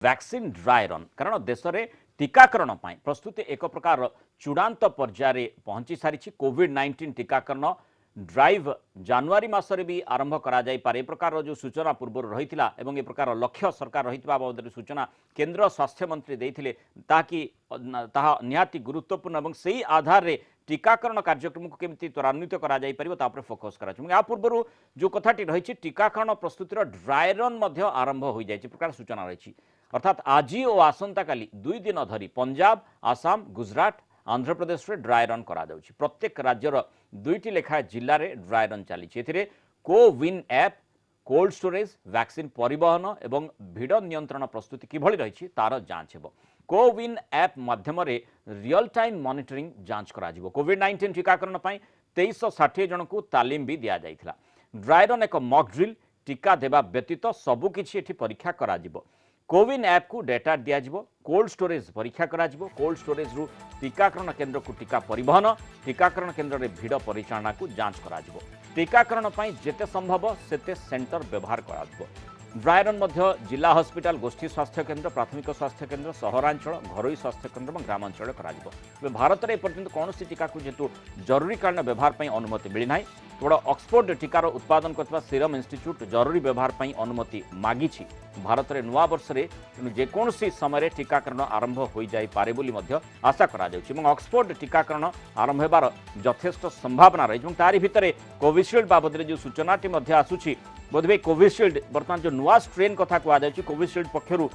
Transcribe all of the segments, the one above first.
Vaccine dry run कारण देश में टीकाकरण प्रस्तुति एक प्रकार चूड़ांत पर्यायर पहुंची सारी कोविड-19 टीकाकरण ड्राइव जनवरी मासरे भी आरंभ करा जाई पारे प्रकार जो सूचना पूर्व रही ए प्रकार लक्ष्य सरकार रही बाबद सूचना केंद्र स्वास्थ्य मंत्री देते ताकि निहाती गुरुत्वपूर्ण और से आधार रे टीकाकरण कार्यक्रम को केमती त्वरान्वित करा जाई परिबो तापर फोकस करा या पूर्व जो कथाटी रही टीकाकरण प्रस्तुतिर ड्राई रन आरंभ हो जाए प्रकार सूचना रही अर्थात आज और आसंता काली 2 दिन धरी पंजाब आसाम गुजरात आंध्र प्रदेश रे ड्राई रन करा जाउछि प्रत्येक राज्यर 2टी लेखा जिल्ला रे ड्राई रन चली एथिरे CoWIN app cold storage vaccine परिवहन एवं भिड़ नियंत्रण प्रस्तुति किभଳି रही तार जांच हेबो कोविन ऐप माध्यम रियल टाइम मॉनिटरिंग जांच करा जिवो कोविड-19 टीकाकरण पई 2360 जन को तालीम भी दिया जाइथिला ड्राई रन एक मॉक ड्रिल टीका देबा व्यतीत सबु किछि एठी परीक्षा करा जिवो कोविन ऐप को डेटा दिज्व कोल्ड स्टोरेज परीक्षा करा कोल्ड स्टोरेज रु टीकाकरण केन्द्र को टीका परिवहन टीकाकरण केन्द्र में भिड़ परिचालना को जांच करा टीकाकरण जेते संभव सेते सेंटर व्यवहार करा ड्राई रन जिला हॉस्पिटल गोष्ठी स्वास्थ्य केन्द्र प्राथमिक स्वास्थ्य केन्द्र सहरांचल घरोई स्वास्थ्य केन्द्र और ग्रामांचल करा भारत में एपर्यंत कौन टीका को जेतु जरूरीकालीन व्यवहार पर अनुमति मिलना केवल ऑक्सफोर्ड टीकार उत्पादन करथिबा सीरम इंस्टीट्यूट जरूरी व्यवहार पर अनुमति मागी भारत में नुआ वर्ष में तेणु जेकोसी समय टीकाकरण आरंभ हो जाई पारे बोली मध्य आशा करा जाउछि ऑक्सफोर्ड टीकाकरण आरंभ होबार यथेष्ट संभावना रही तारि भितरे कोविशील्ड बाबद जो सूचनाटी मध्य आसुछि बोधवे कोविशील्ड बर्तमान जो नुआ स्ट्रेन कथा कहुई कोविशील्ड पक्षर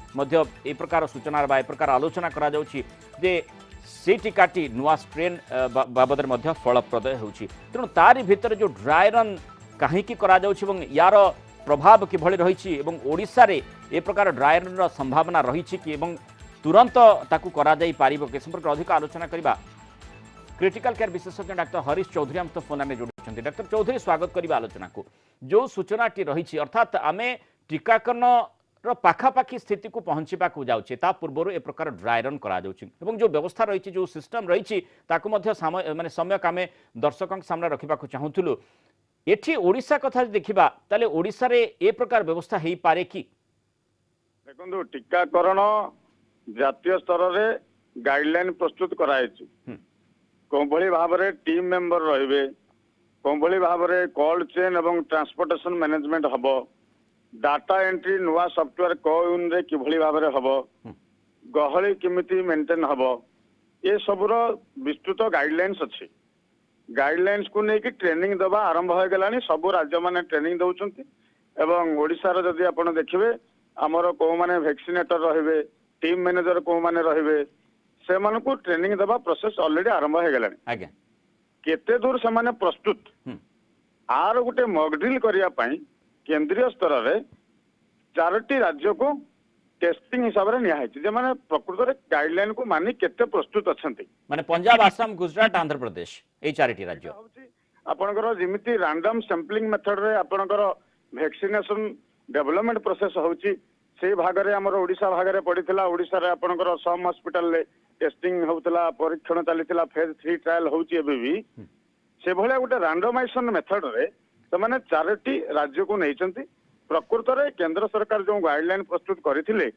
ए प्रकार सूचना बा ए प्रकार आलोचना करा जाउछि जे से टीकाटी नुआ स्ट्रेन बाबद में फलप्रद होउछि तेणु तारि भितर जो ड्राई रन कहीं करा जाउछि एवं यार प्रभाव किभଳି रही ओडिशा रे ए प्रकार ड्राई रन संभावना रही कि एवं तुरंत ताकू करा जाई पारिबो के संपर्क अधिक आलोचना करबा क्रिटिकल केयर विशेषज्ञ डाक्टर हरीश चौधरी हम तो फोन में जोड़ी डाक्टर चौधरी स्वागत करबा आलोचना को जो सूचनाटी रही अर्थात आमे टीकाकरण पाखापाखी स्थिति को पहुँचवा जाऊे ता पूर्व ए प्रकार ड्राई रन करा जो व्यवस्था रही जो सिस्टम रही माने समय आम दर्शकों सामने रखा चाहूलु एठी ओडिशा कथा देखा ताले ओडिशा रे ए प्रकार व्यवस्था हो पारे कि देखो टीकाकरण जातीय स्तर रे गाइडलाइन प्रस्तुत कराई कोभली भाव में टीम मेंबर रहिबे कोभली भाव में कोल्ड चेन एवं ट्रांसपोर्टेशन मैनेजमेंट हबो डाटा एंट्री नुआ सॉफ्टवेयर कोविन रे किभली भाव में हबो गहली किमिति मेंटेन हबो ये सबुर विस्तृत गाइडलाइंस अच्छी गाइडलाइंस को लेकिन ट्रेनिंग दबा आरंभ हो गलानी सब राज्य माने ट्रेनिंग दउचंती एवं ओडिशा रे जदि आपण देखिबे हमर को माने वैक्सीनेटर रहिबे टीम मैनेजर को माने रहिबे से माने को ट्रेनिंग दबा प्रोसेस ऑलरेडी आरंभ हो गलानी आज्ञा केते दूर से माने प्रस्तुत आर गुटे मॉक ड्रिल करिया पई केंद्रीय स्तर रे 4टी राज्य को टेस्टिंग हिसाब रे निया है माने प्रकृत रे गाइडलाइन को मानी केते प्रस्तुत अछंती माने पंजाब आसाम गुजरात आंध्र प्रदेश ए 4टी राज्य आपनकर जिमिति रैंडम सैंपलिंग मेथड रे आपनकर वैक्सीनेशन डेवलपमेंट प्रोसेस होउची से भाग रे हमर ओडिशा भाग रे पडिथिला ओडिशा रे आपनकर सम हॉस्पिटल ले टेस्टिंग होउतला परीक्षण चलीथिला फेज 3 ट्रायल होउची एबे भी से भले गोटे रैंडमाइजेशन मेथड रे तो माने 4टी राज्य को नैचंती प्रकृत रे केंद्र सरकार जो गाइडलाइन प्रस्तुत करथिले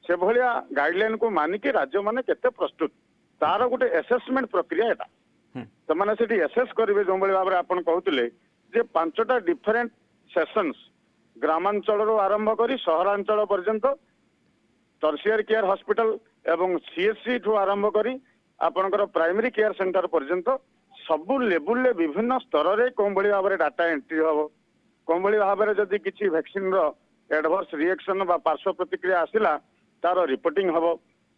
से भलिया गाइडलाइन को मानिके राज्य माने केते प्रस्तुत तार गोटे असेसमेंट प्रक्रिया एटा तो माने सेठी असेस करिवे जो भली भाबरे आपण कहउतिले जे 5टा डिफरेंट सेशंस ग्रामांचल रो आरंभ करी सहरांचल पर्यंत टर्शियर केयर हॉस्पिटल एवं सीएचसी ठू आरंभ करी आपनकर प्राइमरी केयर सेंटर पर्यंत सबु लेवल ले विभिन्न स्तर रे कोन भली भाबरे डाटा एंट्री हबो कोन भली भाबरे जदि किछि वैक्सीन रो एडवर्स रिएक्शन बा पार्श्व प्रतिक्रिया आसिला तार रिपोर्टिंग हबो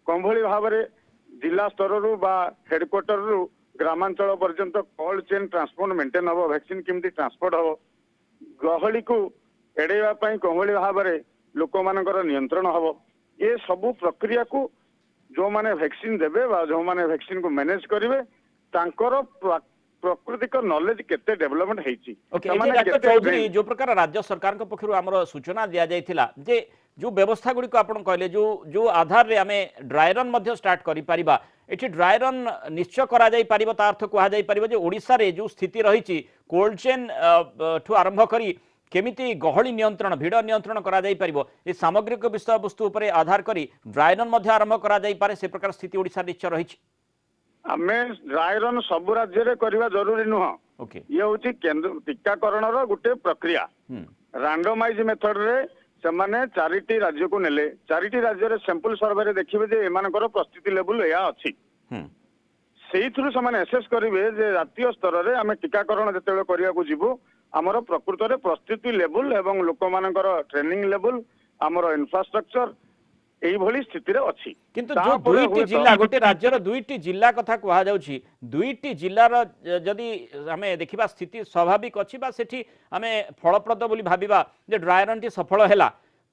कोन भली भाबरे जिला स्तर रु बा हेडक्वार्टर रु ग्रामांचल पर्यंत कोल्ड चेन ट्रांसपोर्ट मेंटेन हबो वैक्सीन किमती ट्रांसपोर्ट हबो गहली को एडेवा पई कोन भली भाबरे लोक मानकर नियंत्रण हबो ये सबु प्रक्रिया को जो माने वैक्सीन देबे बा जो माने वैक्सीन को मैनेज करिवे तांकर प्रकृतिक नॉलेज केते डेवलपमेंट हेची डॉक्टर चौधरी जो प्रकार राज्य सरकार के पक्षरु हमर सूचना दिया जायथिला जे जो व्यवस्था गुडी को आपण कहले जो आधार रे हमें ड्राई रन मध्ये स्टार्ट करि परिबा एठी ड्राई रन निश्चय करा जाई परिबो ता अर्थ कहा जाई परिबो जे ओडिसा रे जो स्थिति रहिची कोल्ड चेन ठु आरंभ करी केमिति गहली नियंत्रण भिड़ नियंत्रण करा जाई परिबो ए सामग्रिक विषय वस्तु उपरे आधार करी ड्राई रन मध्ये आरंभ करा जाई पारे से प्रकार स्थिति ओडिसा निश्चय रही आमे ड्राई रन सब राज्य रे करबा जरूरी नुह ओके ये होची केंद्र टीकाकरण रो गुटे प्रक्रिया रैंडमाइज मेथड रे सेमाने चारिटी राज्य को नेले चारिटी राज्य रे सैंपल सर्वे रे देखिबे जे एमानकर प्रस्तुति लेवल या अछि सेइथुरु सेमाने एसेस करिवे जे जातीय स्तर रे आमे टीकाकरण जतेबे करिया को जिवु आमर प्रकृत रे प्रस्तुति लेवल एवं लोक मानकर ट्रेनिंग लेवल आमर इंफ्रास्ट्रक्चर एई भली स्थिति रे अछि किंतु जो दुईटी जिल्ला गोटे राज्यर दुईटी जिल्ला कथा कहा जाउछि दुईटी जिल्लार जदि हमें देखिबा स्थिति स्वाभाविक अछि बा सेठी हमें फलप्रद बोली भाबिबा जे ड्राई रन टी सफल हैला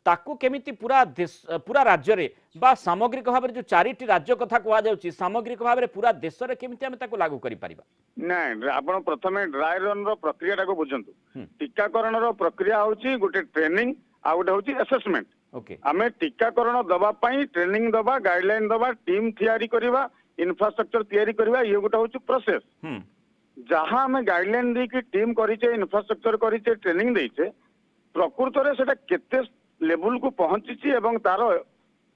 ताकू केमिति पूरा देश पूरा राज्य रे बा सामग्रिक भाव जो चारिटी राज्य कथा कहा जाउछि सामग्रिक भाव पूरा देश रे केमिति हमें ताकू लागू करि परिबा नहीं आपण प्रथमे ड्राई रन रो प्रक्रिया टाको बुझंतु टीकाकरण रो प्रक्रिया होछि गोटे ट्रेनिंग आ गोटे होछि असेसमेंट ओके आमे टीकाकरण दबा पई ट्रेनिंग दबा गाइडलाइन दबा टीम तैयारी करिबा इंफ्रास्ट्रक्चर तैयारी करिबा ये गोटे होछि प्रोसेस जहां हमें गाइडलाइन दी कि टीम करिचे इंफ्रास्ट्रक्चर करिचे ट्रेनिंग देइचे प्रकृत रे सेटा केते लेवल को पहुंचीची एवं तार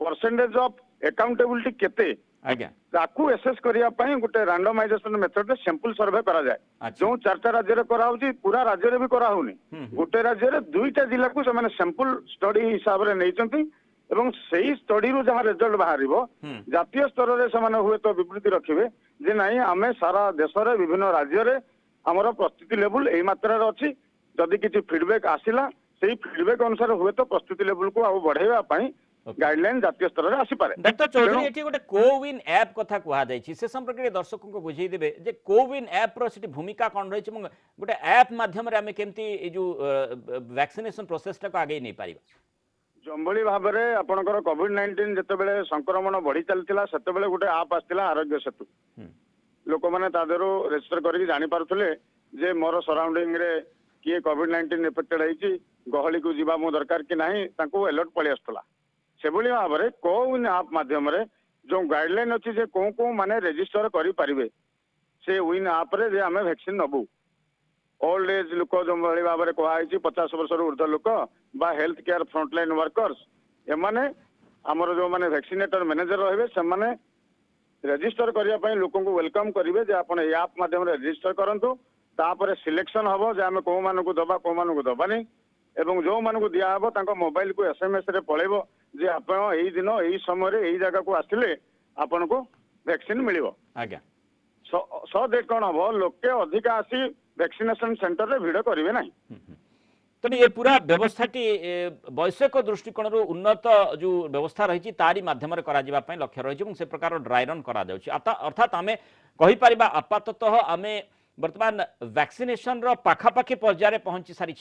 परसेंटेज ऑफ अकाउंटेबिलिटी केते आज्ञा ताकू एसेस करिया पई गोटे रैंडमाइजेशन मेथड रे सैंपल सर्वे करा जाय जो चारटा राज्य रे करा होची पूरा राज्य रे भी करा होनी गोटे राज्य रे दुईटा जिल्ला को से माने सैंपल स्टडी हिसाब रे नैचंती एवं सेही स्टडी रो जहां रिजल्ट बाहरिबो जातीय स्तर रे से माने हुए तो विवृत्ति रखिबे जे नाही आमे सारा देश रे विभिन्न राज्य रे हमर प्रस्तुति लेवल एई मात्रा रे अछि जदि किछि फीडबैक आसिला सेही फीडबैक अनुसार हुए तो प्रस्तुति लेवल को आ बढ़ाइबा पई गाइडलाइन जातीय स्तर रे आसी पारे डॉक्टर चौधरी एठी गोटे कोविन ऐप कथा कहा जायछि से संपर्क रे दर्शकों को बुझाई देबे जे कोविन ऐप रो सिटी भूमिका कोन रहिछि म गोटे ऐप माध्यम रे हमें केमती ए जो वैक्सीनेशन प्रोसेस टा को आगे नै पारिबा जंबली भाव में आपणकर कोविड-19 जितेबाला संक्रमण बढ़ी चलता से गोटे आप आसला आरोग्य सेतु लोक मैंने रेजिस्टर करके जापारे जे मोर सराउंडिंग रे किए कोविड-19 इफेक्टेड होती गहली को जीवा मो दरकार कि नहीं अलर्ट पलि आसला से भाव में कोविन आप माध्यम जो गाइडलाइन अच्छी से कौ कौ माने रेजिस्टर करें से विन आप रे आम वैक्सीन नबू ओल्ड एज लोक जो भाव में कहुई 50 वर्ष ऊर्ध्व लोक बा हेल्थ केयर फ्रंटलाइन वर्कर्स एमाने आमर जो माने वैक्सीनेटर मैनेजर रहे से रेजिस्टर करने लोक वेलकम करेंगे जे आप ऐप माध्यम रेजिस्टर करूँ तापर सिलेक्शन हम जे आम कौ मानक दबा कौ मानक दबानी एवं जो मानक दिहब तक मोबाइल को एसएमएस रे पड़ेब जे आप दिन यही समय यही जगह को आसिले आपन को वैक्सीन मिलिबो आज्ञा सो दे कौन हम लोके अधिक आसी वैक्सीनेशन सेंटर रे भिड़ करेंगे ना तो ये पूरा व्यवस्था वैषयिक दृष्टिकोण उन्नत जो व्यवस्था रही तारी माध्यम लक्ष्य रही से प्रकार ड्राई रन अर्थात आम कहीपर आपाततः आम बर्तमान वैक्सीनेशन पाखापाखि पर्यायर पहुंची सारी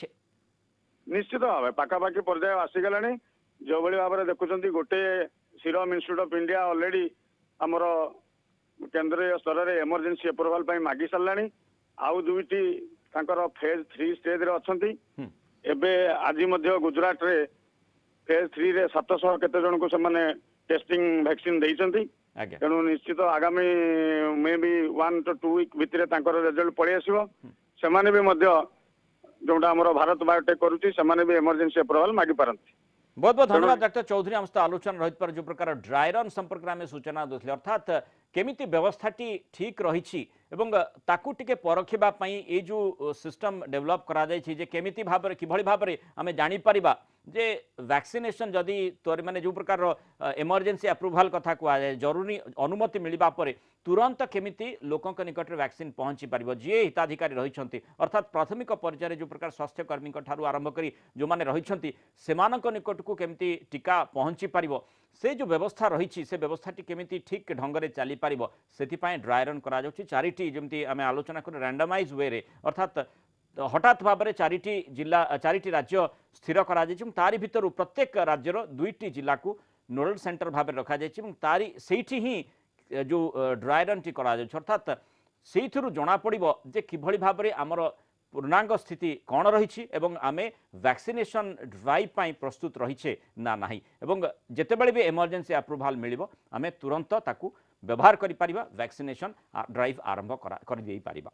निश्चित भाव पाखापाखि पर्याय आसीगला जो भाव में देखुं गोटे serum institute of India already आमर केंद्रीय स्तर में इमरजेंसी अप्रूवाल मागी सारे आउ दुईटी फेज 3 स्टेज रे अछंती एबे आज गुजरात रे फेज 3 रे 700 केते जन को से टेस्टिंग वैक्सीन देइचंती तेणु निश्चित आगामी मे बी 1 to 2 वीक भितर रिजल्ट पड़े आसो से जोटा आम भारत बायोटेक करुच्ची से भी इमरजेंसी अप्रूवाल मागी पारती बहुत बहुत धन्यवाद डॉक्टर चौधरी आम सहित आलोचना रही पर जो प्रकार ड्राई रन संपर्क में सूचना देते अर्थात केमिति व्यवस्थाटी ठीक रही ताकू टिके परखिबा पई ए जो सिस्टम डेवलप करा जायछि जे केमिति भाबरे किभଳି भाबरे आमे जानि परिबा जे वैक्सीनेशन जदि तोर माने जो प्रकार इमरजेंसी अप्रूवल कथा कुआ जाय जरूरी अनुमति मिलिबा परे तुरंत केमिति लोकक निकट रे वैक्सीन पहुंची परिबो जे हिताधिकारी रहिछंती अर्थात प्राथमिक पर्यायर जो प्रकार स्वास्थ्य कर्मी ठारू आरंभ करी जो माने रहिछंती सेमानक निकट को केमिति टीका पहुंची परिबो से जो व्यवस्था रही से व्यवस्थाटी केमिति ठीक ढंग से चली पारिबो सेतिपाई ड्राई रन करा जाउछि चारिटी जेमती आमे आलोचना कर रैंडमाइज वे रे अर्थात हठात भाव में चारिटी राज्य स्थिर करा तारी भितर प्रत्येक राज्यर दुईटी जिला को नोडल सेंटर भाव रखा तारी सेठी ही जो ड्राई रन टी करा अर्थात से जना पड़ो जे किभଳି भाव में आमर पूर्णांग स्थिति कौन रही आमे वैक्सीनेशन ड्राइव पाई प्रस्तुत रहीचे ना नाही एवं जेतेबेले भी इमरजेंसी अप्रूवाल मिलिबो आमे तुरंत ताकू व्यवहार करि परिबा वैक्सीनेशन ड्राइव आरंभ कर दे परिबा।